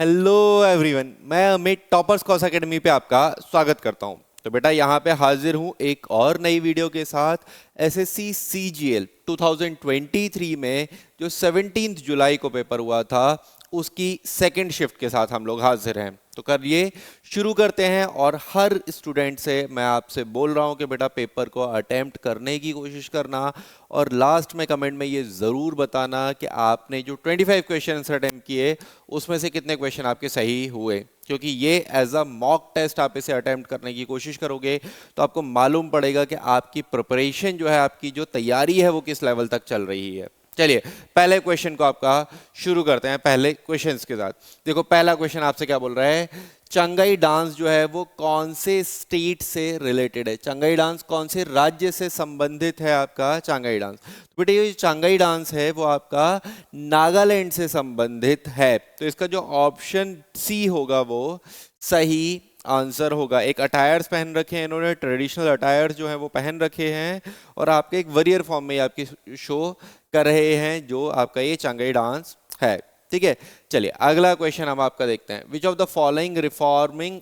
Hello everyone, मैं Amit toppers cos academy पे आपका स्वागत करता हूं। तो बेटा यहाँ पे हाजिर हूँ एक और नई वीडियो के साथ। एसएससी सीजीएल 2023 में जो 17 जुलाई को पेपर हुआ था उसकी सेकंड शिफ्ट के साथ हम लोग हाजिर हैं। तो करिए शुरू करते हैं। और हर स्टूडेंट से मैं आपसे बोल रहा हूँ कि बेटा पेपर को अटेम्प्ट करने की कोशिश करना और लास्ट में कमेंट में ये ज़रूर बताना कि आपने जो 25 क्वेश्चन अटेम्प्ट किए उसमें से कितने क्वेश्चन आपके सही हुए, क्योंकि ये एज अ मॉक टेस्ट आप इसे अटेम्प्ट करने की कोशिश करोगे तो आपको मालूम पड़ेगा कि आपकी प्रिपरेशन जो है, आपकी जो तैयारी है वो किस लेवल तक चल रही है। चलिए पहले क्वेश्चन को आपका शुरू करते हैं पहले क्वेश्चंस के साथ। देखो पहला क्वेश्चन आपसे क्या बोल रहा है, चंगाई डांस जो है वो कौन से स्टेट से रिलेटेड है। चंगाई डांस कौन से राज्य से संबंधित है आपका चंगाई डांस। तो बेटे ये चंगाई डांस है वो आपका नागालैंड से संबंधित है। तो इसका जो ऑप्शन सी होगा वो सही आंसर होगा। एक अटायर्स पहन रखे हैं इन्होंने, ट्रेडिशनल अटायर्स जो है वो पहन रखे हैं और आपके एक वरियर फॉर्म में आपकी शो कर रहे हैं जो आपका ये चंगाई डांस है। ठीक है, चलिए अगला क्वेश्चन हम आपका देखते हैं। Which of the following reforming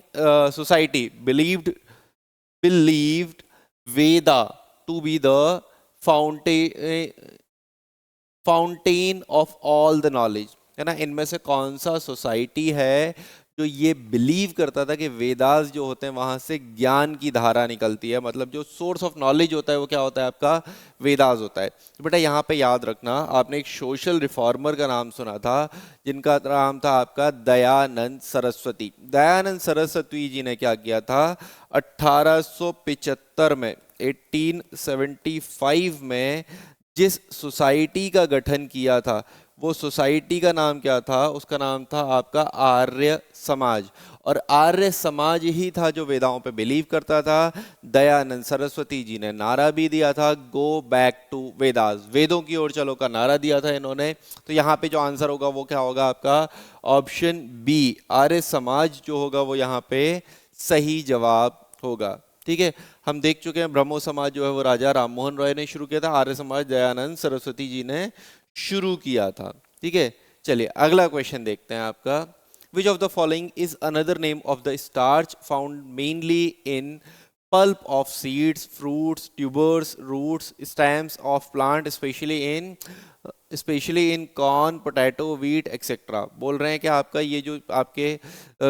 society believed Veda to be the fountain of all the knowledge, है ना। इनमें से कौन सा सोसाइटी है जो ये बिलीव करता था कि वेदास जो होते हैं वहां से ज्ञान की धारा निकलती है, मतलब जो सोर्स ऑफ नॉलेज होता है वो क्या होता है आपका वेदास होता है। तो बेटा यहाँ पे याद रखना, आपने एक सोशल रिफॉर्मर का नाम सुना था जिनका नाम था आपका दयानंद सरस्वती। दयानंद सरस्वती जी ने क्या किया था, 1875 में 1875 में जिस सोसाइटी का गठन किया था वो सोसाइटी का नाम क्या था, उसका नाम था आपका आर्य समाज। और आर्य समाज ही था जो वेदाओं पे बिलीव करता था। दयानंद सरस्वती जी ने नारा भी दिया था, गो बैक टू वेदास, वेदों की ओर चलो का नारा दिया था इन्होंने। तो यहाँ पे जो आंसर होगा वो क्या होगा आपका ऑप्शन बी, आर्य समाज जो होगा वो यहाँ पे सही जवाब होगा। ठीक है, हम देख चुके हैं ब्रह्मो समाज जो है वो राजा राममोहन रॉय ने शुरू किया था, आर्य समाज दयानंद सरस्वती जी ने शुरू किया था। ठीक है, चलिए अगला क्वेश्चन देखते हैं आपका। विच of the following is another name of the starch found mainly in pulp of seeds, fruits, tubers, roots, stems of plant, specially in corn, potato, wheat etcetera. बोल रहे हैं कि आपका ये जो आपके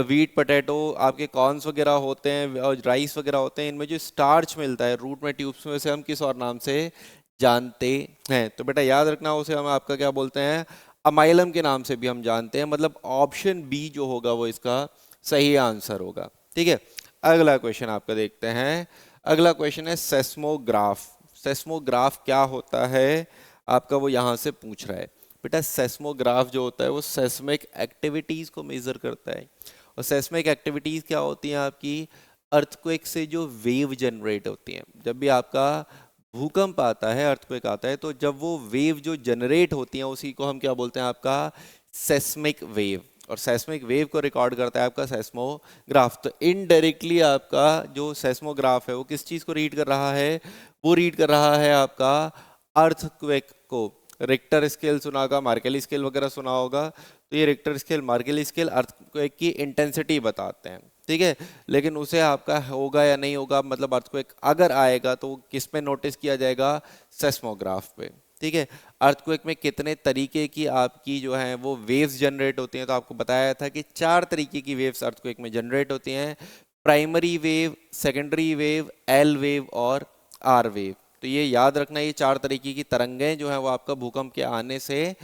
वीट, पोटैटो, आपके कॉर्न्स वगैरह होते हैं और राइस वगैरह होते हैं, इनमें जो स्टार्च मिलता है रूट में, ट्यूब्स में, से हम किस और नाम से जानते हैं। तो बेटा याद रखना उसे हम आपका क्या बोलते हैं, अमाइलम के नाम से भी हम जानते हैं। मतलब ऑप्शन बी जो होगा वो इसका सही आंसर होगा। ठीक है, अगला क्वेश्चन आपका देखते हैं। अगला क्वेश्चन है सेस्मोग्राफ। सेस्मोग्राफ क्या होता है आपका, वो यहाँ से पूछ रहा है। बेटा सेस्मोग्राफ जो होता है वो सेस्मिक एक्टिविटीज़ को मेज़र करता है। और सेस्मिक एक्टिविटीज़ क्या होती हैं आपकी, अर्थक्वेक से जो वेव जनरेट होती हैं। जब भी आपका भूकंप आता है, अर्थक्वेक आता है, तो जब वो वेव जो जनरेट होती हैं उसी को हम क्या बोलते हैं आपका सेस्मिक वेव। और सेस्मिक वेव को रिकॉर्ड करता है आपका सेस्मोग्राफ। तो इनडायरेक्टली आपका जो सेस्मोग्राफ है वो किस चीज़ को रीड कर रहा है, वो रीड कर रहा है आपका अर्थक्वेक को। रिक्टर स्केल सुना होगा, मार्केली स्केल वगैरह सुना होगा। तो ये रिक्टर स्केल, मार्केली स्केल अर्थक्वेक की इंटेंसिटी बताते हैं। ठीक है, लेकिन उसे आपका होगा या नहीं होगा, मतलब अर्थक्वेक अगर आएगा तो किस पे नोटिस किया जाएगा, सेस्मोग्राफ पे। ठीक है, अर्थक्वेक में कितने तरीके की आपकी जो है वो वेव्स जनरेट होती हैं, तो आपको बताया था कि 4 तरीके की वेव्स अर्थक्वेक में जनरेट होती हैं, primary wave, secondary wave, L wave और आर वेव। तो ये याद रखना, ये 4 तरीके की तरंगें जो है वो आपका भूकंप के आने से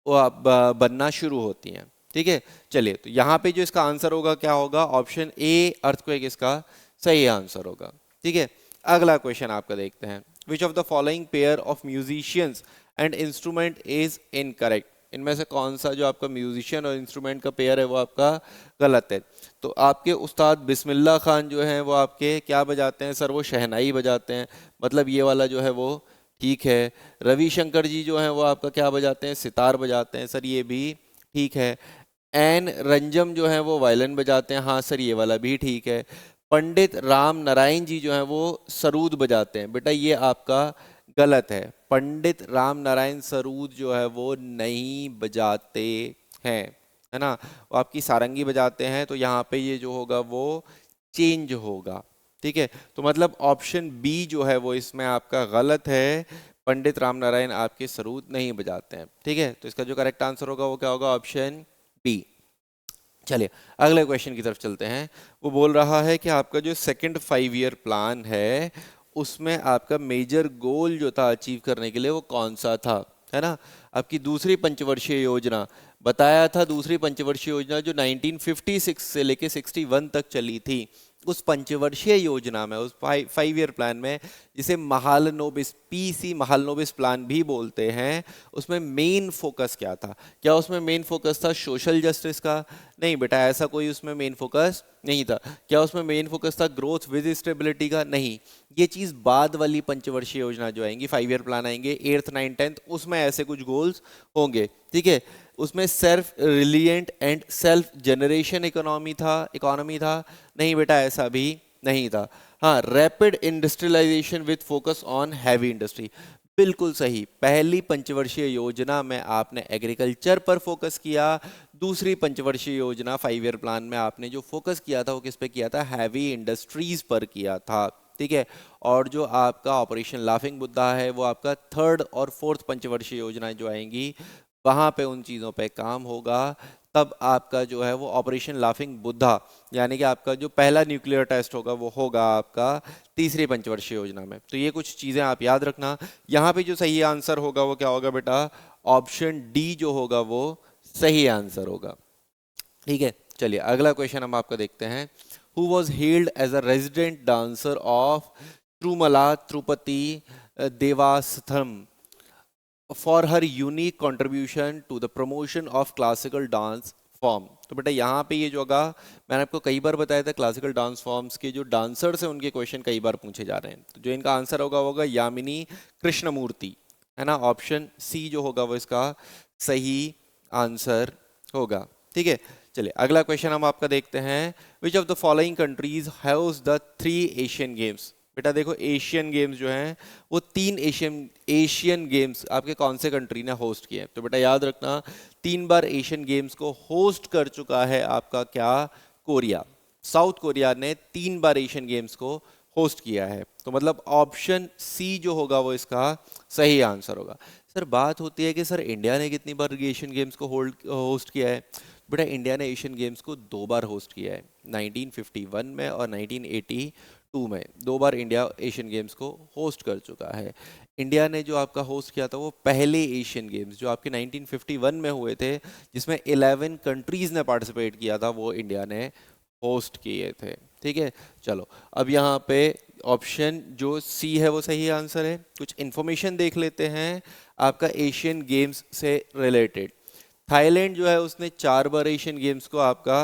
वो बनना शुरू होती हैं। ठीक है, चलिए तो यहाँ पे जो इसका आंसर होगा क्या होगा, ऑप्शन ए अर्थक्वेक इसका सही आंसर होगा। ठीक है, अगला क्वेश्चन आपका देखते हैं। Which of the following pair of musicians and instrument is incorrect. इनमें से कौन सा जो आपका म्यूजिशियन और इंस्ट्रूमेंट का पेयर है वो आपका गलत है। तो आपके उस्ताद बिस्मिल्लाह खान जो हैं वो आपके क्या बजाते हैं सर, वो शहनाई बजाते हैं, मतलब ये वाला जो है वो ठीक है। रविशंकर जी जो हैं वो आपका क्या बजाते हैं, सितार बजाते हैं सर, ये भी ठीक है। एन रंजम जो है वो वायलिन बजाते हैं, हाँ सर ये वाला भी ठीक है। पंडित राम नारायण जी जो हैं वो सरूद बजाते हैं, बेटा ये आपका गलत है। पंडित राम नारायण सरूद जो है वो नहीं बजाते हैं। है ना, वो आपकी सारंगी बजाते हैं, तो यहाँ पे ये जो होगा वो चेंज होगा। ठीक है, तो मतलब ऑप्शन बी जो है वो इसमें आपका गलत है, पंडित रामनारायण आपके सरूद नहीं बजाते हैं। ठीक है, तो इसका जो करेक्ट आंसर होगा वो क्या होगा, ऑप्शन बी। चलिए अगले क्वेश्चन की तरफ चलते हैं। वो बोल रहा है कि आपका जो सेकंड 5 ईयर प्लान है उसमें आपका मेजर गोल जो था अचीव करने के लिए वो कौन सा था, है ना। आपकी दूसरी पंचवर्षीय योजना बताया था, दूसरी पंचवर्षीय योजना जो 1956 से लेके 61 तक चली थी, उस पंचवर्षीय योजना में, उस 5 ईयर प्लान में, जिसे महालनोबिस पीसी महालनोबिस प्लान भी बोलते हैं, उसमें मेन फोकस क्या था? क्या उसमें मेन फोकस था सोशल जस्टिस का? नहीं बेटा, ऐसा कोई उसमें मेन फोकस नहीं था। क्या उसमें मेन फोकस था ग्रोथ विद स्टेबिलिटी का? नहीं। ये चीज बाद वाली पंचवर्षीय योजना जो आएंगी, 5 ईयर प्लान आएंगे 8th 9th 10th, उसमें ऐसे कुछ गोल्स होंगे। ठीक है, उसमें self reliant and self generation economy था? नहीं बेटा, ऐसा भी नहीं था। हाँ, rapid industrialisation with focus on heavy industry, बिल्कुल सही। पहली पंचवर्षीय योजना में आपने एग्रीकल्चर पर फोकस किया, दूसरी पंचवर्षीय योजना 5 ईयर प्लान में आपने जो फोकस किया था वो किस पे किया था? हैवी इंडस्ट्रीज पर किया था। ठीक है, और जो आपका ऑपरेशन लाफिंग बुद्धा है वो आपका 3rd और 4th पंचवर्षीय योजना जो आएंगी वहां पे उन चीज़ों पे काम होगा। तब आपका जो है वो ऑपरेशन लाफिंग बुद्धा, यानी कि आपका जो पहला न्यूक्लियर टेस्ट होगा वो होगा आपका तीसरी पंचवर्षीय योजना में। तो ये कुछ चीज़ें आप याद रखना। यहाँ पे जो सही आंसर होगा वो क्या होगा बेटा? ऑप्शन डी जो होगा वो सही आंसर होगा। ठीक है, चलिए अगला क्वेश्चन हम आपका देखते हैं। Who was held as a resident dancer of Tirumala Tirupati Devasthanam for her unique contribution to the promotion of classical dance form? तो बेटा यहाँ पे ये जो होगा, मैंने आपको कई बार बताया था क्लासिकल डांस फॉर्म्स के जो डांसर्स हैं उनके क्वेश्चन कई बार पूछे जा रहे हैं। तो जो इनका आंसर होगा वो होगा यामिनी कृष्णमूर्ति, है ना। ऑप्शन सी जो होगा वो इसका सही आंसर होगा। ठीक है, चलिए अगला क्वेश्चन हम आपका देखते हैं। Which of the following countries haves the 3 Asian games? बेटा देखो, एशियन गेम्स जो हैं वो 3 एशियन गेम्स आपके कौन से कंट्री ने होस्ट किए हैं? तो बेटा याद रखना, 3 बार एशियन गेम्स को होस्ट कर चुका है आपका क्या? कोरिया। साउथ कोरिया ने 3 बार एशियन गेम्स को होस्ट किया है। तो मतलब ऑप्शन सी जो होगा वो इसका सही आंसर होगा। सर बात होती है कि सर इंडिया ने कितनी बार एशियन गेम्स को होस्ट किया है? बेटा इंडिया ने एशियन गेम्स को 2 बार होस्ट किया है, 1951 में और 1982 में। 2 बार इंडिया एशियन गेम्स को होस्ट कर चुका है। इंडिया ने जो आपका होस्ट किया था वो पहले एशियन गेम्स जो आपके 1951 में हुए थे, जिसमें 11 कंट्रीज ने पार्टिसिपेट किया था, वो इंडिया ने होस्ट किए थे। ठीक है, चलो अब यहाँ पे ऑप्शन जो सी है वो सही आंसर है। कुछ इन्फॉर्मेशन देख लेते हैं आपका एशियन गेम्स से रिलेटेड। थाईलैंड जो है उसने 4 बार एशियन गेम्स को आपका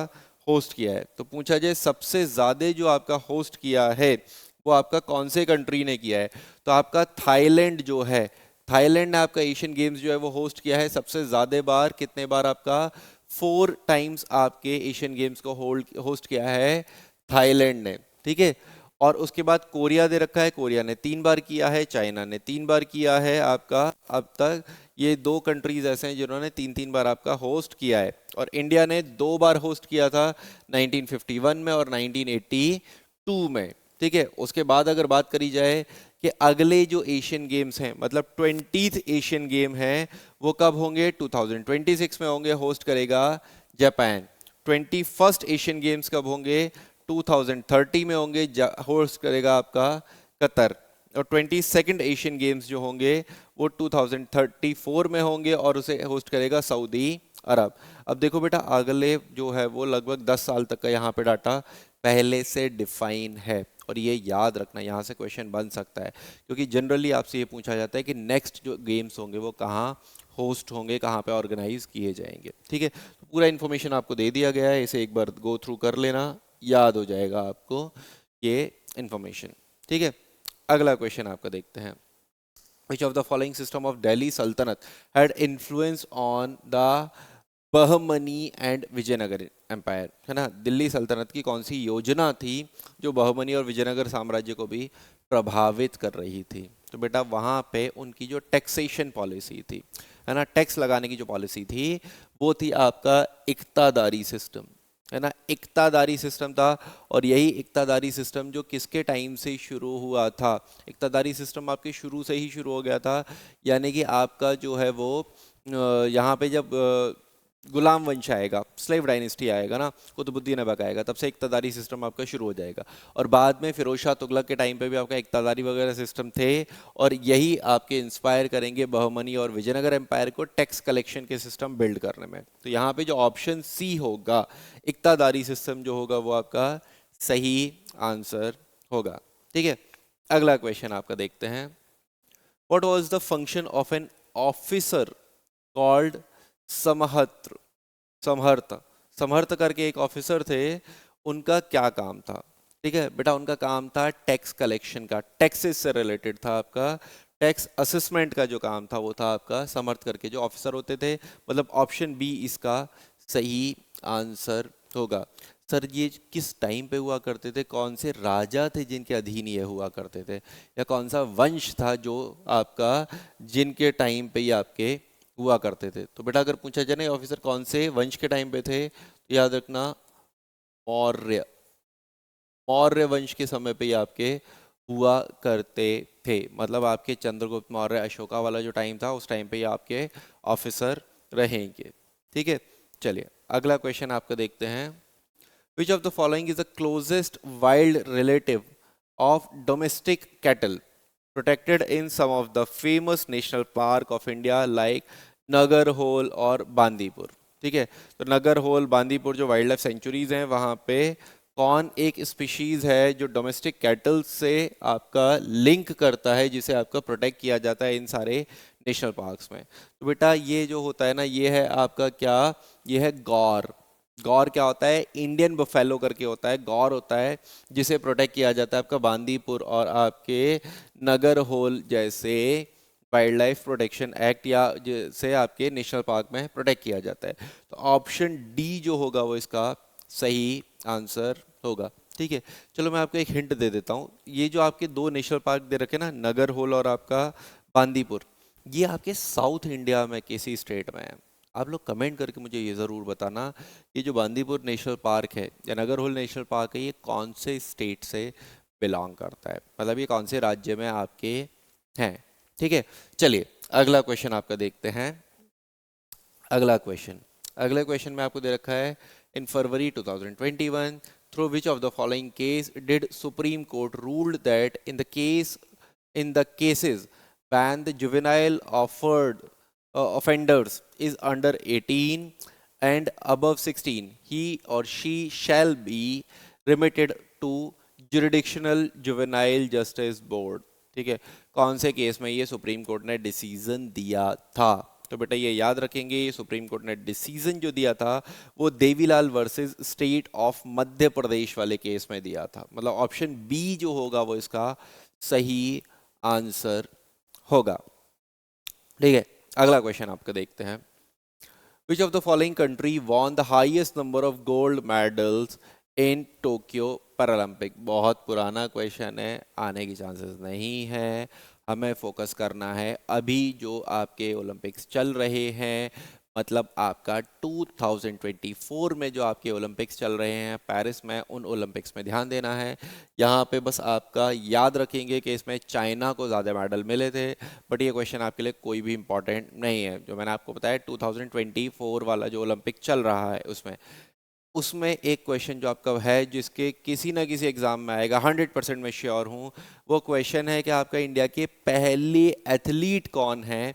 होस्ट किया है। तो पूछा जाए सबसे ज्यादा जो आपका होस्ट किया है वो आपका कौन से कंट्री ने किया है? तो आपका थाईलैंड जो है, थाईलैंड ने आपका एशियन गेम्स जो है वो होस्ट किया है सबसे ज्यादा बार। कितने बार? आपका 4 टाइम्स आपके एशियन गेम्स को होस्ट किया है थाईलैंड ने। ठीक है, और उसके बाद कोरिया दे रखा है, कोरिया ने 3 बार किया है, चाइना ने 3 बार किया है आपका अब तक। ये 2 कंट्रीज ऐसे हैं जिन्होंने 3 बार आपका होस्ट किया है। और इंडिया ने 2 बार होस्ट किया था, 1951 में और 1982 में। ठीक है, उसके बाद अगर बात करी जाए कि अगले जो एशियन गेम्स हैं, मतलब 20th एशियन गेम है, वो कब होंगे? 2026 में होंगे, होस्ट करेगा जापान। 21st एशियन गेम्स कब होंगे? 2030 में होंगे, होस्ट करेगा आपका कतर। और 22nd एशियन गेम्स जो होंगे वो 2034 में होंगे और उसे होस्ट करेगा सऊदी अरब। अब देखो बेटा, अगले जो है वो लगभग 10 साल तक का यहाँ पे डाटा पहले से डिफाइन है, और ये याद रखना, यहाँ से क्वेश्चन बन सकता है, क्योंकि जनरली आपसे ये पूछा जाता है कि नेक्स्ट जो गेम्स होंगे वो कहाँ होस्ट होंगे, कहाँ पे ऑर्गेनाइज किए जाएंगे। ठीक है, तो पूरा इन्फॉर्मेशन आपको दे दिया गया है, इसे एक बार गो थ्रू कर लेना, याद हो जाएगा आपको ये इन्फॉर्मेशन। ठीक है, अगला क्वेश्चन आपका देखते हैं। Which of the following system of Delhi Sultanate had influence on the Bahmani and Vijayanagar empire? है ना, दिल्ली सल्तनत की कौन सी योजना थी जो बहमनी और विजयनगर साम्राज्य को भी प्रभावित कर रही थी? तो बेटा वहां पे उनकी जो टैक्सेशन पॉलिसी थी, है ना, टैक्स लगाने की जो पॉलिसी थी वो थी आपका इक्तादारी सिस्टम, है ना, इक्तादारी सिस्टम था। और यही इक्तादारी सिस्टम जो किसके टाइम से शुरू हुआ था, इक्तादारी सिस्टम आपके शुरू से ही शुरू हो गया था, यानी कि आपका जो है वो यहाँ पे जब गुलाम वंश आएगा, स्लेव डायनेस्टी आएगा ना, कुतुबुद्दीन ऐबक आएगा, तब से इक्तादारी सिस्टम आपका शुरू हो जाएगा। और बाद में फिरोज शाह तुगलक के टाइम पे भी आपका इक्तादारी वगैरह सिस्टम थे, और यही आपके इंस्पायर करेंगे बहमनी और विजयनगर एम्पायर को टैक्स कलेक्शन के सिस्टम बिल्ड करने में। तो यहाँ पे जो ऑप्शन सी होगा, इक्तादारी सिस्टम जो होगा वो आपका सही आंसर होगा। ठीक है, अगला क्वेश्चन आपका देखते हैं। What was the function of an officer called samaharta? समहर्त, समहर्त करके एक ऑफिसर थे, उनका क्या काम था? ठीक है बेटा, उनका काम था टैक्स कलेक्शन का, टैक्सेस से रिलेटेड था आपका, टैक्स असेसमेंट का जो काम था वो था आपका समर्थ करके जो ऑफिसर होते थे। मतलब ऑप्शन बी इसका सही आंसर होगा। सर ये किस टाइम पे हुआ करते थे, कौन से राजा थे जिनके अधीन ये हुआ करते थे, या कौन सा वंश था जो आपका जिनके टाइम पे ये आपके हुआ करते थे? तो बेटा अगर पूछा जाए ना ऑफिसर कौन से वंश के टाइम पे थे, तो याद रखना मौर्य, मौर्य वंश के समय पे ये आपके हुआ करते थे। मतलब आपके चंद्रगुप्त मौर्य अशोका वाला जो टाइम था उस टाइम पे ये आपके ऑफिसर रहेंगे। ठीक है, चलिए अगला क्वेश्चन आपका देखते हैं। Which of the following is the closest wild relative of domestic cattle protected in some of the famous national park of India like Nagarhole और बांदीपुर? ठीक है, तो नगरहोल बांदीपुर जो वाइल्ड लाइफ सेंचुरीज हैं वहाँ पे कौन एक स्पीशीज है जो डोमेस्टिक कैटल से आपका लिंक करता है, जिसे आपका प्रोटेक्ट किया जाता है इन सारे नेशनल पार्क्स में? तो बेटा ये जो होता है ना, ये है आपका क्या, ये है गौर। गौर क्या होता है? इंडियन बफेलो करके होता है, गौर होता है जिसे प्रोटेक्ट किया जाता है आपका बांदीपुर और आपके नगरहोल जैसे वाइल्ड लाइफ प्रोटेक्शन एक्ट या जिसे आपके नेशनल पार्क में प्रोटेक्ट किया जाता है। तो ऑप्शन डी जो होगा वो इसका सही आंसर होगा। ठीक है, चलो मैं आपको एक हिंट दे देता हूँ। ये जो आपके दो नेशनल पार्क दे रखे ना, नगरहोल और आपका बांदीपुर, ये आपके साउथ इंडिया में किसी स्टेट में है? आप लोग कमेंट करके मुझे ये ज़रूर बताना, ये जो बांदीपुर नेशनल पार्क है या नगरहोल नेशनल पार्क है, ये कौन से स्टेट से बिलोंग करता है, मतलब ये कौन से राज्य में आपके हैं। ठीक है, चलिए अगला क्वेश्चन आपका देखते हैं। अगला क्वेश्चन में आपको दे रखा है, इन फरवरी 2021 through which of the following case did Supreme Court ruled that in the cases when the juvenile offered offenders is under 18 and above 16, he or she shall be remitted to jurisdictional juvenile justice board? ठीक है, कौन से case में ये supreme court ने decision दिया था? तो बेटा ये याद रखेंगे, सुप्रीम कोर्ट ने डिसीजन जो दिया था वो Devilal versus state of Madhya Pradesh वाले केस में दिया था। मतलब ऑप्शन बी जो होगा वो इसका सही आंसर होगा। ठीक है, अगला क्वेश्चन आपका देखते हैं। Which of the following country won the highest number of gold medals in Tokyo Paralympic? बहुत पुराना क्वेश्चन है, आने की चांसेस नहीं है। हमें फोकस करना है अभी जो आपके ओलंपिक्स चल रहे हैं, मतलब आपका 2024 में जो आपके ओलंपिक्स चल रहे हैं पेरिस में, उन ओलंपिक्स में ध्यान देना है। यहाँ पे बस आपका याद रखेंगे कि इसमें चाइना को ज़्यादा मेडल मिले थे, बट ये क्वेश्चन आपके लिए कोई भी इंपॉर्टेंट नहीं है। जो मैंने आपको बताया 2024 वाला जो ओलंपिक चल रहा है उसमें एक क्वेश्चन जो आपका है जिसके किसी ना किसी एग्जाम में आएगा, 100% मैं श्योर हूँ। वो क्वेश्चन है कि आपका इंडिया के पहले एथलीट कौन है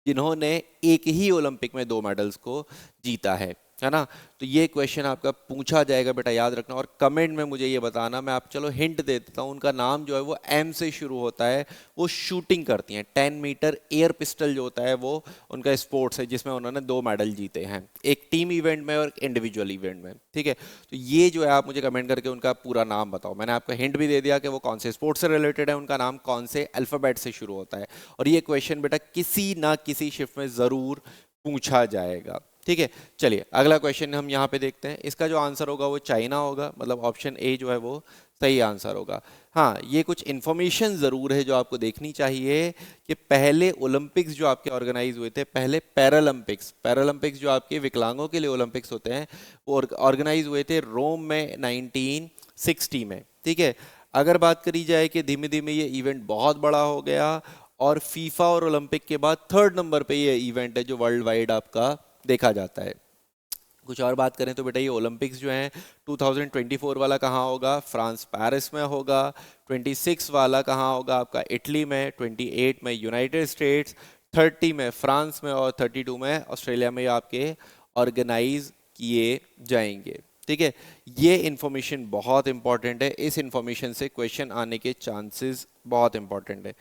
जिन्होंने एक ही ओलंपिक में 2 मेडल्स को जीता है ना? तो ये क्वेश्चन आपका पूछा जाएगा बेटा, याद रखना। और कमेंट में मुझे ये बताना, मैं आप चलो हिंट दे देता हूँ। उनका नाम जो है वो एम से शुरू होता है, वो शूटिंग करती हैं, 10 मीटर एयर पिस्टल जो होता है वो उनका स्पोर्ट्स है जिसमें उन्होंने 2 मेडल जीते हैं, एक टीम इवेंट में और एक इंडिविजुअल इवेंट में। ठीक है, तो ये जो है आप मुझे कमेंट करके उनका पूरा नाम बताओ। मैंने आपको हिंट भी दे दिया कि वो कौन से स्पोर्ट्स से रिलेटेड है, उनका नाम कौन से अल्फ़ाबेट से शुरू होता है। और ये क्वेश्चन बेटा किसी ना किसी शिफ्ट में ज़रूर पूछा जाएगा। ठीक है, चलिए अगला क्वेश्चन हम यहाँ पे देखते हैं। इसका जो आंसर होगा वो चाइना होगा, मतलब ऑप्शन ए जो है वो सही आंसर होगा। हाँ, ये कुछ इन्फॉर्मेशन ज़रूर है जो आपको देखनी चाहिए कि पहले ओलंपिक्स जो आपके ऑर्गेनाइज हुए थे, पहले पैरालंपिक्स, पैरालंपिक्स जो आपके विकलांगों के लिए ओलंपिक्स होते हैं, वो ऑर्गेनाइज हुए थे रोम में 1960 में। ठीक है, अगर बात करी जाए कि धीमे धीमे ये इवेंट बहुत बड़ा हो गया और फीफा और ओलंपिक के बाद थर्ड नंबर पे ये इवेंट है जो वर्ल्ड वाइड आपका देखा जाता है। कुछ और बात करें तो बेटा ये ओलंपिक्स जो हैं 2024 वाला कहाँ होगा, फ्रांस पेरिस में होगा। 26 वाला कहाँ होगा आपका, इटली में। 28 में यूनाइटेड स्टेट्स, 30 में फ्रांस में और 32 में ऑस्ट्रेलिया में आपके ऑर्गेनाइज किए जाएंगे। ठीक है, ये इंफॉर्मेशन बहुत इंपॉर्टेंट है, इस इंफॉर्मेशन से क्वेश्चन आने के चांसेस बहुत इंपॉर्टेंट है।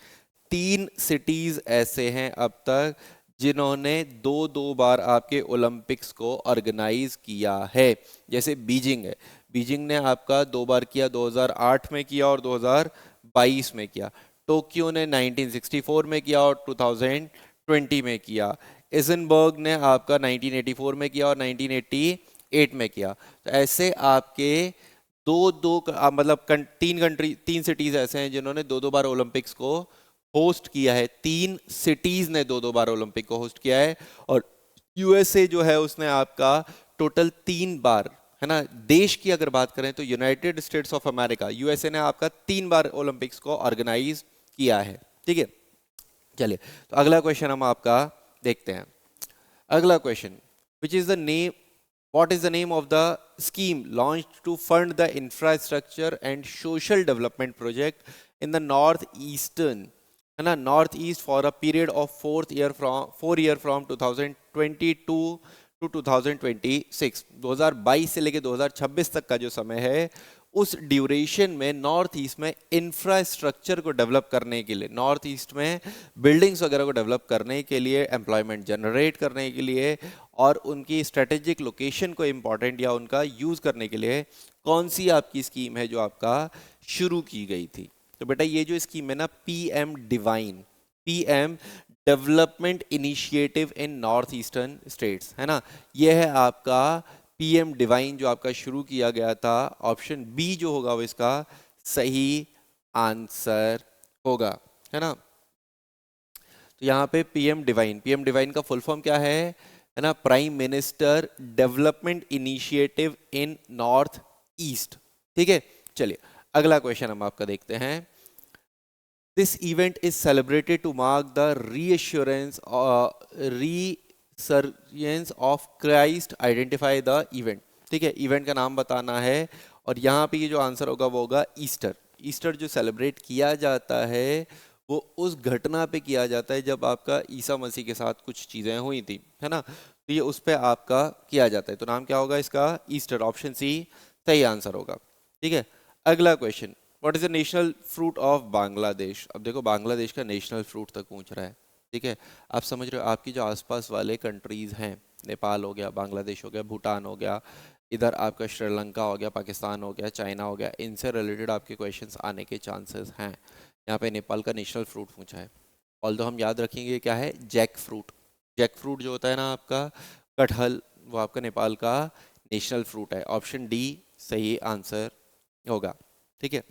3 सिटीज ऐसे हैं अब तक जिन्होंने दो दो बार आपके ओलंपिक्स को ऑर्गेनाइज किया है। जैसे बीजिंग है, बीजिंग ने आपका 2 बार किया, 2008 में किया और 2022 में किया। टोक्यो ने 1964 में किया और 2020 में किया। इजनबर्ग ने आपका 1984 में किया और 1988 में किया। तो ऐसे आपके दो दो मतलब 3 सिटीज ऐसे हैं जिन्होंने दो दो बार ओलंपिक्स को होस्ट किया है। 3 सिटीज ने दो दो बार ओलंपिक को होस्ट किया है और यूएसए जो है उसने आपका टोटल 3 बार, है ना। देश की अगर बात करें तो United states of America, USA ने आपका 3 बार ओलंपिक्स को ऑर्गेनाइज किया है। ठीक है, चलिए तो अगला क्वेश्चन हम आपका देखते हैं। अगला question, which is the name, what is the name of the scheme launched to fund the infrastructure and social development project in the northeastern, है ना, north east for a period of 4 year from 2022 to 2026। 2022 से लेके 2026 तक का जो समय है, उस ड्यूरेशन में नॉर्थ ईस्ट में इंफ्रास्ट्रक्चर को डेवलप करने के लिए, नॉर्थ ईस्ट में बिल्डिंग्स वगैरह को डेवलप करने के लिए, एम्प्लॉयमेंट जनरेट करने के लिए और उनकी स्ट्रेटेजिक लोकेशन को इम्पॉर्टेंट या उनका यूज़ करने के लिए कौन सी आपकी स्कीम है जो आपका शुरू की गई थी। तो बेटा ये जो स्कीम है ना, PM divine, PM development initiative in north eastern states, है ना, ये है आपका पीएम डिवाइन जो आपका शुरू किया गया था। ऑप्शन बी जो होगा वो इसका सही आंसर होगा, है ना। तो यहाँ पे पीएम डिवाइन का फुल फॉर्म क्या है ना, prime minister development initiative in north east. ठीक है, चलिए अगला क्वेश्चन हम आपका देखते हैं। This event is celebrated to mark the reassurance resurgence of Christ, identify the event. ठीक है, इवेंट का नाम बताना है और यहाँ पे ये जो आंसर होगा वो होगा ईस्टर। ईस्टर जो सेलिब्रेट किया जाता है वो उस घटना पे किया जाता है जब आपका ईसा मसीह के साथ कुछ चीज़ें हुई थी, है ना, तो ये उस पे आपका किया जाता है। तो नाम क्या होगा इसका, ईस्टर। ऑप्शन सी सही आंसर होगा। ठीक है, अगला question, what is the national fruit of Bangladesh. अब देखो बांग्लादेश का नेशनल फ्रूट तक पूछ रहा है। ठीक है, आप समझ रहे हो आपकी जो आसपास वाले कंट्रीज हैं, नेपाल हो गया, बांग्लादेश हो गया, भूटान हो गया, इधर आपका श्रीलंका हो गया, पाकिस्तान हो गया, चाइना हो गया, इनसे रिलेटेड आपके क्वेश्चंस आने के चांसेस हैं। यहाँ पे नेपाल का नेशनल फ्रूट पूछा है, ऑल्दो हम याद रखेंगे क्या है, जैक फ्रूट। जैक फ्रूट जो होता है ना आपका कटहल, वो आपका नेपाल का नेशनल फ्रूट है। ऑप्शन डी सही आंसर होगा। ठीक है,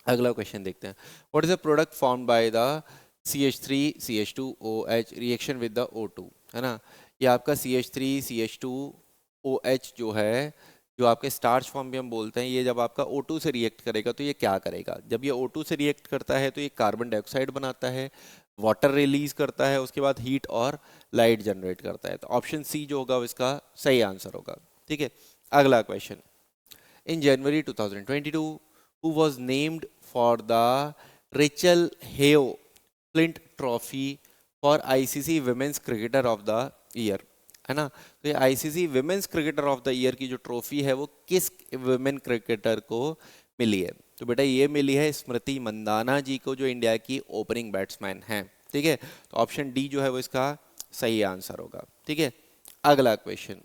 अगला क्वेश्चन देखते हैं। What is a product formed by the CH3CH2OH reaction with the O2, है ना। ये आपका CH3CH2OH जो है, जो आपके स्टार्च फॉर्म भी हम बोलते हैं, ये जब आपका O2 से रिएक्ट करेगा तो ये क्या करेगा, जब ये O2 से रिएक्ट करता है तो ये कार्बन डाइऑक्साइड बनाता है, वाटर रिलीज करता है, उसके बाद हीट और लाइट जनरेट करता है। तो ऑप्शन सी जो होगा इसका सही आंसर होगा। ठीक है, अगला question, in January 2022 who was named for the Rachel Heo Flint Trophy for ICC Women's Cricketer of the Year, है ना। तो ये ICC Women's Cricketer of the Year की जो ट्रॉफी है वो किस वुमेन क्रिकेटर को मिली है। तो बेटा ये मिली है स्मृति मंदाना जी को, जो इंडिया की ओपनिंग बैट्समैन हैं। ठीक है, तो ऑप्शन डी जो है वो इसका सही आंसर होगा। ठीक है, अगला question,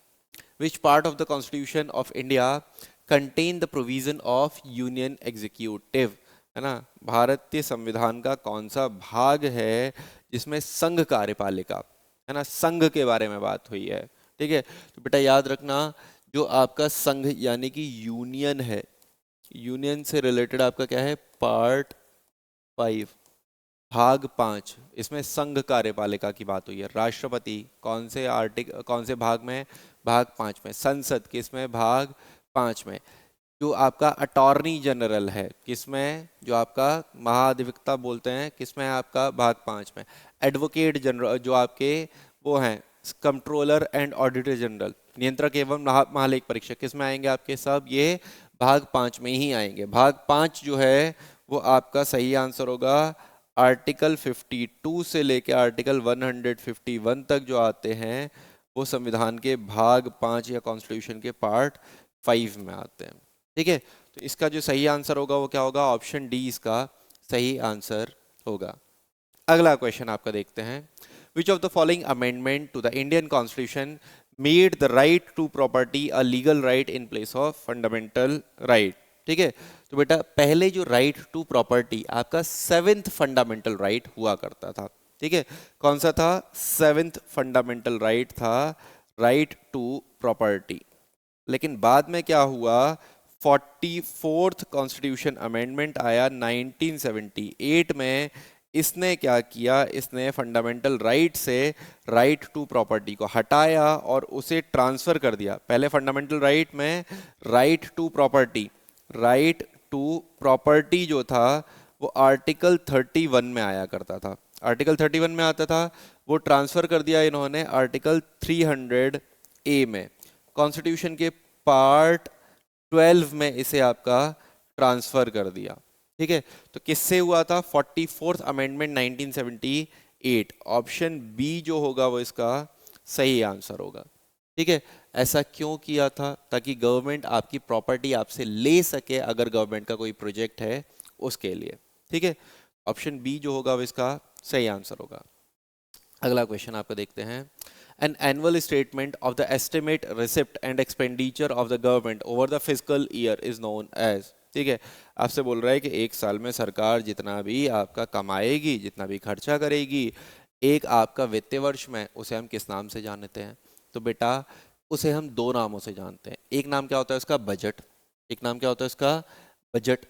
which part of the constitution of India contain the provision of union executive, है ना। भारतीय संविधान का कौन सा भाग है जिसमें संघ कार्यपालिका, है ना, संघ के बारे में बात हुई है, ठीक है, तो बेटा याद रखना जो आपका संघ यानी कि यूनियन है, यूनियन से रिलेटेड आपका क्या है, पार्ट 5 भाग 5, इसमें संघ कार्यपालिका की बात हुई है। राष्ट्रपति कौन से कौन से भाग में, भाग 5 में। संसद किसमें, भाग 5 में। जो आपका अटॉर्नी जनरल है किसमें, जो आपका महाधिवक्ता बोलते हैं किसमें है, आपका भाग 5 में। एडवोकेट जनरल जो आपके वो हैं कंट्रोलर एंड ऑडिटर जनरल, नियंत्रक एवं महालेख परीक्षक किसमें आएंगे आपके, सब ये भाग 5 में ही आएंगे। भाग 5 जो है वो आपका सही आंसर होगा आर्टिकल 52 से लेके आर्टिकल 151 तक जो आते हैं वो संविधान के भाग 5 या कॉन्स्टिट्यूशन के पार्ट 5 में आते हैं। ठीक है, तो इसका जो सही आंसर होगा वो क्या होगा, ऑप्शन डी इसका सही आंसर होगा। अगला क्वेश्चन आपका देखते हैं, which of the following amendment to the Indian constitution made the right to property a legal right in place of fundamental right. ठीक है, तो बेटा पहले जो राइट टू प्रॉपर्टी आपका 7th फंडामेंटल राइट हुआ करता था। ठीक है, कौन सा था, 7th फंडामेंटल राइट था, राइट टू प्रॉपर्टी। लेकिन बाद में क्या हुआ, 44th कॉन्स्टिट्यूशन अमेंडमेंट आया 1978 में। इसने क्या किया, इसने फंडामेंटल राइट से राइट टू प्रॉपर्टी को हटाया और उसे ट्रांसफर कर दिया। पहले फंडामेंटल राइट में right to property, right to property जो था वो आर्टिकल 31 में आया करता था, आर्टिकल 31 में आता था, वो ट्रांसफर कर दिया इन्होंने आर्टिकल 300 ए में। कॉन्स्टिट्यूशन के पार्ट 12 में इसे आपका ट्रांसफर कर दिया। ठीक है, तो किससे हुआ था, 44th अमेंडमेंट 1978। ऑप्शन बी जो होगा वो इसका सही आंसर होगा। ठीक है, ऐसा क्यों किया था, ताकि गवर्नमेंट आपकी प्रॉपर्टी आपसे ले सके अगर गवर्नमेंट का कोई प्रोजेक्ट है उसके लिए। ठीक है, ऑप्शन बी जो होगा वो इसका सही आंसर होगा। अगला क्वेश्चन आपको देखते हैं, an annual statement of the estimate receipt and expenditure of the government over the fiscal year is known as। ठीक है, आपसे बोल रहा है कि एक साल में सरकार जितना भी आपका कमाएगी, जितना भी खर्चा करेगी एक आपका वित्तीय वर्ष में, उसे हम किस नाम से जानते हैं। तो बेटा उसे हम दो नामों से जानते हैं। एक नाम क्या होता है उसका, बजट। एक नाम क्या होता है उसका, बजट।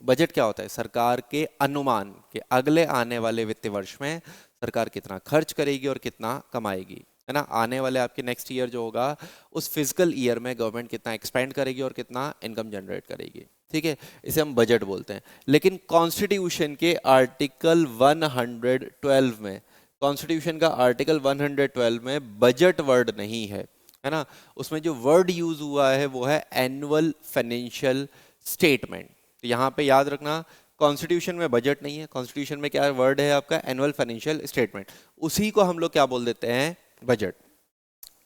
बजट क्या होता है, सरकार के अनुमान के अगले आने वाले वित्तीय वर्ष में सरकार कितना खर्च करेगी और कितना कमाएगी, है ना। आने वाले आपके नेक्स्ट ईयर जो होगा उस फिजिकल ईयर में गवर्नमेंट कितना एक्सपेंड करेगी और कितना इनकम जनरेट करेगी। ठीक है, इसे हम बजट बोलते हैं। लेकिन कॉन्स्टिट्यूशन के आर्टिकल 112 में, कॉन्स्टिट्यूशन का आर्टिकल 112 में बजट वर्ड नहीं है ना। उसमें जो वर्ड यूज हुआ है वो है एनुअल फाइनेंशियल स्टेटमेंट। तो यहाँ पे याद रखना कॉन्स्टिट्यूशन में बजट नहीं है, कॉन्स्टिट्यूशन में क्या वर्ड है आपका, एनुअल फाइनेंशियल स्टेटमेंट। उसी को हम लोग क्या बोल देते हैं, बजट।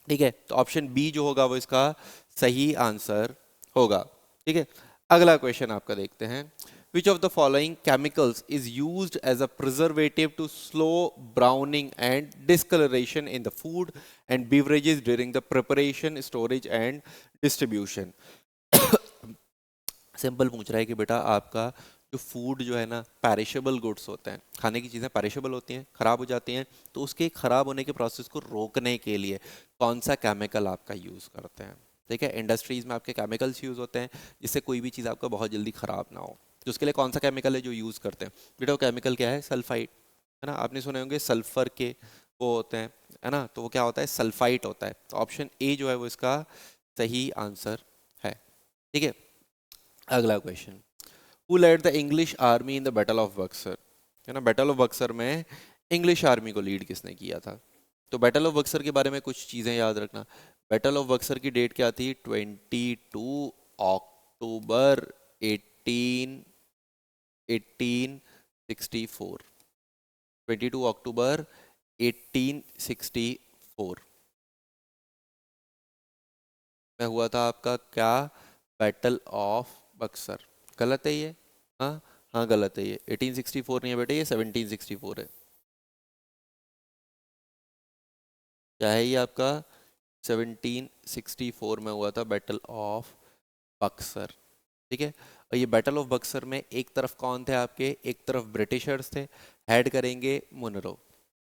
ठीक है, तो ऑप्शन बी जो होगा वो इसका सही आंसर होगा। ठीक है, अगला क्वेश्चन आपका देखते हैं, which of the following chemicals is used as a preservative to slow browning and discoloration in the food and beverages during the preparation, storage and distribution। Simple पूछ रहा है कि बेटा आपका जो फूड जो है ना, पैरिशेबल गुड्स होते हैं, खाने की चीज़ें पैरिशेबल होती हैं, ख़राब हो जाती हैं, तो उसके ख़राब होने के प्रोसेस को रोकने के लिए कौन सा केमिकल आपका यूज़ करते हैं। ठीक है, इंडस्ट्रीज़ में आपके केमिकल्स यूज़ होते हैं जिससे कोई भी चीज़ आपका बहुत जल्दी ख़राब ना हो। तो उसके लिए कौन सा केमिकल है जो यूज़ करते हैं, बेटा वो केमिकल क्या है, सल्फाइड, है ना। आपने सुने होंगे सल्फर के वो होते हैं, है ना, तो वो क्या होता है, सल्फाइट होता है। तो ऑप्शन ए जो है वो इसका सही आंसर है। ठीक है, अगला question, who led the English army in the battle of Buxar, है ना। बैटल ऑफ बक्सर में इंग्लिश आर्मी को लीड किसने किया था। तो बैटल ऑफ बक्सर के बारे में कुछ चीज़ें याद रखना। बैटल ऑफ बक्सर की डेट क्या थी, 22 अक्टूबर 1864, 22 अक्टूबर 1864 में हुआ था आपका क्या, बैटल ऑफ बक्सर। गलत है ये, हाँ हाँ गलत है ये, 1864 नहीं है बेटे, ये 1764 है। क्या है ये आपका, 1764 में हुआ था बैटल ऑफ बक्सर। ठीक है, और ये बैटल ऑफ बक्सर में एक तरफ कौन थे आपके, एक तरफ ब्रिटिशर्स थे, हेड करेंगे मुनरो।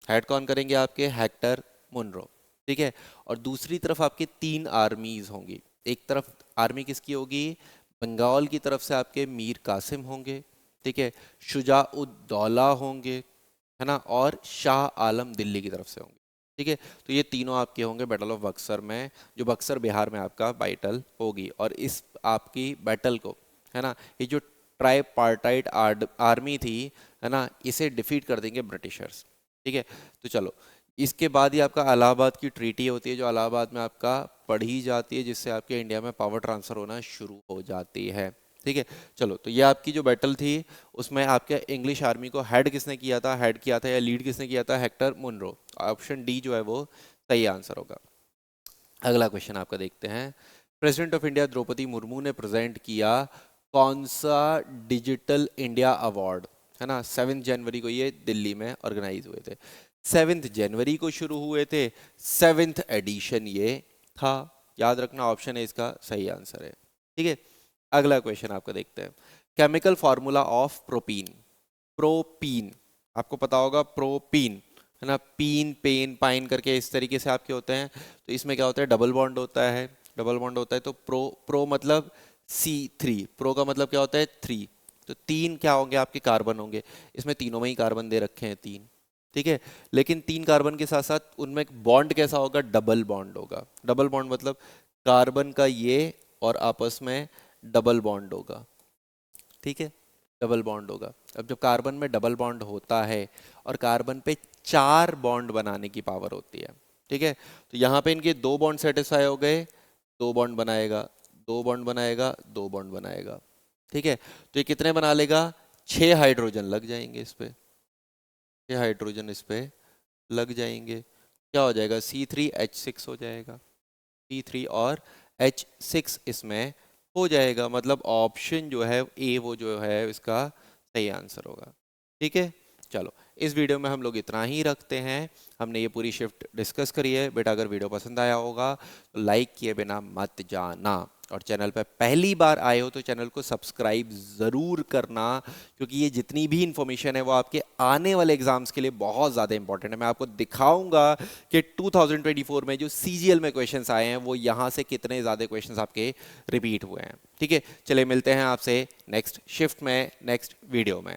हेड कौन करेंगे आपके, हेक्टर मुनरो। ठीक है। और दूसरी तरफ आपके 3 आर्मीज होंगी। एक तरफ आर्मी किसकी होगी, बंगाल की तरफ से आपके मीर कासिम होंगे, ठीक है, शुजाउद्दौला होंगे, है ना, और शाह आलम दिल्ली की तरफ से होंगे, ठीक है। तो ये तीनों आपके होंगे बैटल ऑफ बक्सर में, जो बक्सर बिहार में आपका बैटल होगी। और इस आपकी बैटल को, है ना, ये जो ट्राइपार्टाइट आर्मी थी, है ना, इसे डिफीट कर देंगे ब्रिटिशर्स, ठीक है। तो चलो, इसके बाद ही आपका इलाहाबाद की ट्रीटी होती है, जो इलाहाबाद में आपका पढ़ी जाती है, जिससे आपके इंडिया में पावर ट्रांसफर होना शुरू हो जाती है, ठीक है। चलो, तो ये आपकी जो बैटल थी, उसमें आपके इंग्लिश आर्मी को हेड किसने किया था, हेड किया था या लीड किसने किया था, हेक्टर मुनरो। ऑप्शन डी जो है वो सही आंसर होगा। अगला क्वेश्चन आपका देखते हैं। President of India Droupadi Murmu ने प्रेजेंट किया कौन सा डिजिटल इंडिया अवार्ड, है ना। 7 जनवरी को ये दिल्ली में ऑर्गेनाइज हुए थे, 7 जनवरी को शुरू हुए थे, 7th एडिशन ये था। याद रखना, ऑप्शन है इसका सही आंसर है, ठीक है। अगला क्वेश्चन आपका देखते हैं। Chemical formula of propene, propene, आपको पता होगा प्रोपीन, है ना, पीन पेन पाइन करके इस तरीके से आपके होते हैं। तो इसमें क्या होता है, डबल बॉन्ड होता है, डबल बॉन्ड होता है। तो प्रो मतलब C3, प्रो का मतलब क्या होता है 3, तो 3 क्या होंगे आपके कार्बन होंगे। इसमें तीनों में ही कार्बन दे रखे हैं 3, ठीक है। लेकिन 3 कार्बन के साथ साथ उनमें एक बॉन्ड कैसा होगा, डबल बॉन्ड होगा। डबल बॉन्ड मतलब कार्बन का ये और आपस में डबल बॉन्ड होगा, ठीक है, डबल बॉन्ड होगा। अब जब कार्बन में डबल बॉन्ड होता है और कार्बन पे 4 बॉन्ड बनाने की पावर होती है, ठीक है। तो यहाँ पे इनके 2 बॉन्ड सेटिस्फाई हो गए, 2 बॉन्ड बनाएगा, 2 बॉन्ड बनाएगा, 2 बॉन्ड बनाएगा, ठीक है। तो ये कितने बना लेगा, 6 हाइड्रोजन लग जाएंगे इस पे, 6 हाइड्रोजन इस पे लग जाएंगे। क्या हो जाएगा, C3H6 हो जाएगा, C3 और H6 इसमें हो जाएगा। मतलब ऑप्शन जो है ए वो जो है इसका सही आंसर होगा, ठीक है। चलो, इस वीडियो में हम लोग इतना ही रखते हैं। हमने ये पूरी शिफ्ट डिस्कस करी है। बेटा अगर वीडियो पसंद आया होगा तो लाइक किए बिना मत जाना, और चैनल पर पहली बार आए हो तो चैनल को सब्सक्राइब ज़रूर करना, क्योंकि ये जितनी भी इंफॉर्मेशन है वो आपके आने वाले एग्जाम्स के लिए बहुत ज़्यादा इंपॉर्टेंट है। मैं आपको दिखाऊंगा कि 2024 में जो CGL में क्वेश्चंस आए हैं वो यहाँ से कितने ज़्यादा क्वेश्चंस आपके रिपीट हुए हैं, ठीक है। चलिए मिलते हैं आपसे नेक्स्ट शिफ्ट में, नेक्स्ट वीडियो में।